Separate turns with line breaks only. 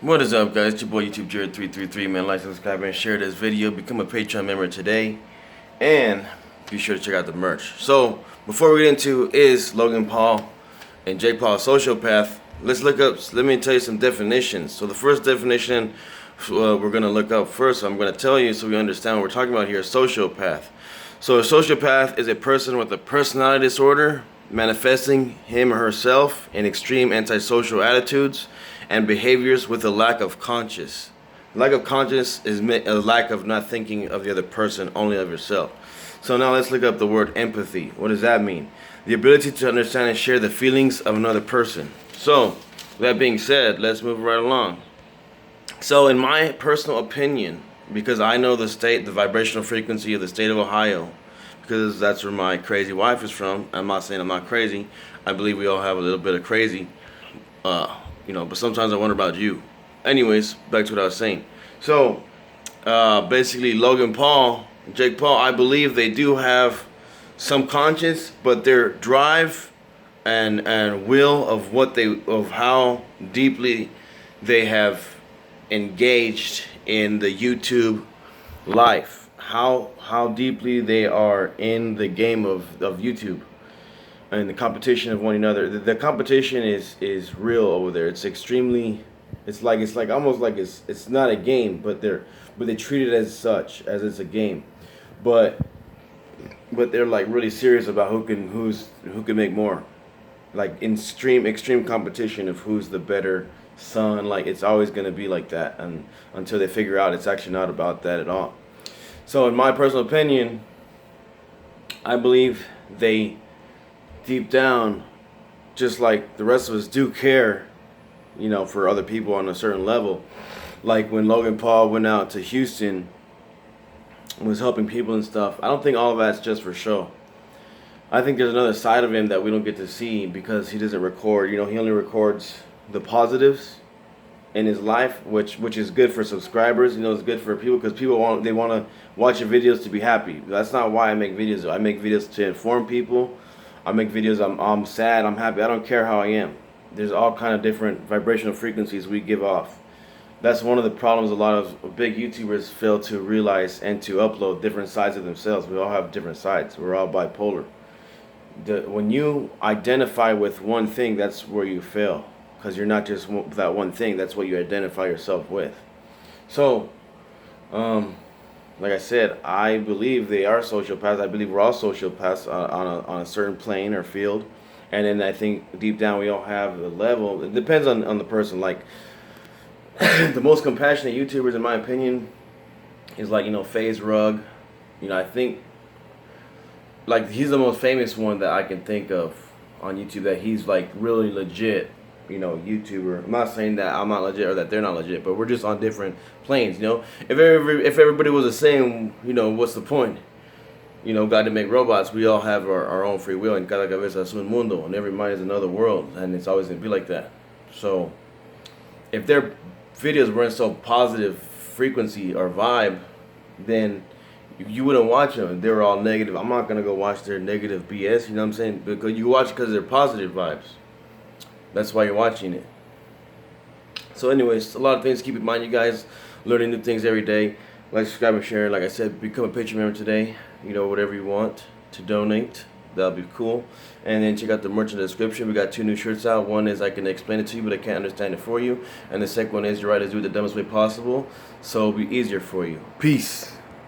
What is up, guys? It's your boy YouTube Jared333, man. Like, subscribe, and share this video. Become a Patreon member today, and be sure to check out the merch. So, before we get into is Logan Paul and Jake Paul a sociopath, let me tell you some definitions. So, the first definition we're gonna look up first, I'm gonna tell you so we understand what we're talking about here. Sociopath. So, a sociopath is a person with a personality disorder manifesting him or herself in extreme antisocial attitudes and behaviors with a lack of conscience. Lack of conscience is a lack of not thinking of the other person, only of yourself. So now let's look up the word empathy. What does that mean? The ability to understand and share the feelings of another person. So, that being said, let's move right along. So in my personal opinion, because I know the vibrational frequency of the state of Ohio, because that's where my crazy wife is from. I'm not saying I'm not crazy. I believe we all have a little bit of crazy. But sometimes I wonder about you. Anyways, back to what I was saying. So, basically, Logan Paul, Jake Paul, I believe they do have some conscience, but their drive and will of how deeply they have engaged in the YouTube life, how deeply they are in the game of YouTube and the competition of one another. The competition is real over there. It's extremely, it's like almost like it's not a game, but they treat it as such, as it's a game, but they're like really serious about who can make more, like extreme competition of who's the better son. Like, it's always going to be like that, and until they figure out it's actually not about that at all. So in my personal opinion, I believe they deep down, just like the rest of us, do care, for other people on a certain level. Like when Logan Paul went out to Houston, was helping people and stuff. I don't think all of that's just for show. I think there's another side of him that we don't get to see because he doesn't record. He only records the positives in his life, which is good for subscribers. It's good for people because people want to watch your videos to be happy. That's not why I make videos, though. I make videos to inform people. I make videos. I'm sad. I'm happy. I don't care how I am. There's all kind of different vibrational frequencies we give off. That's one of the problems a lot of big YouTubers fail to realize and to upload different sides of themselves. We all have different sides. We're all bipolar. When you identify with one thing, that's where you fail, because you're not just that one thing. That's what you identify yourself with. So, like I said, I believe they are sociopaths. I believe we're all sociopaths on a certain plane or field. And then I think deep down we all have the level. It depends on the person. Like, the most compassionate YouTubers, in my opinion, is like, FaZe Rug. I think, like, he's the most famous one that I can think of on YouTube, that he's like really legit, YouTuber. I'm not saying that I'm not legit or that they're not legit, but we're just on different planes. If everybody was the same, what's the point? God didn't make robots. We all have our own free will, and cada cabeza es un mundo, and every mind is another world, and it's always gonna be like that. So, if their videos weren't so positive frequency or vibe, then you wouldn't watch them. They were all negative. I'm not gonna go watch their negative BS. You know what I'm saying? Because you watch it because they're positive vibes. That's why you're watching it. So anyways, a lot of things to keep in mind, you guys. Learning new things every day. Like, subscribe, and share. Like I said, become a Patreon member today. Whatever you want to donate, that'll be cool. And then check out the merch in the description. We got 2 new shirts out. One is I can explain it to you, but I can't understand it for you. And the second one is You're Right to Do It the Dumbest Way Possible, so it'll be easier for you. Peace.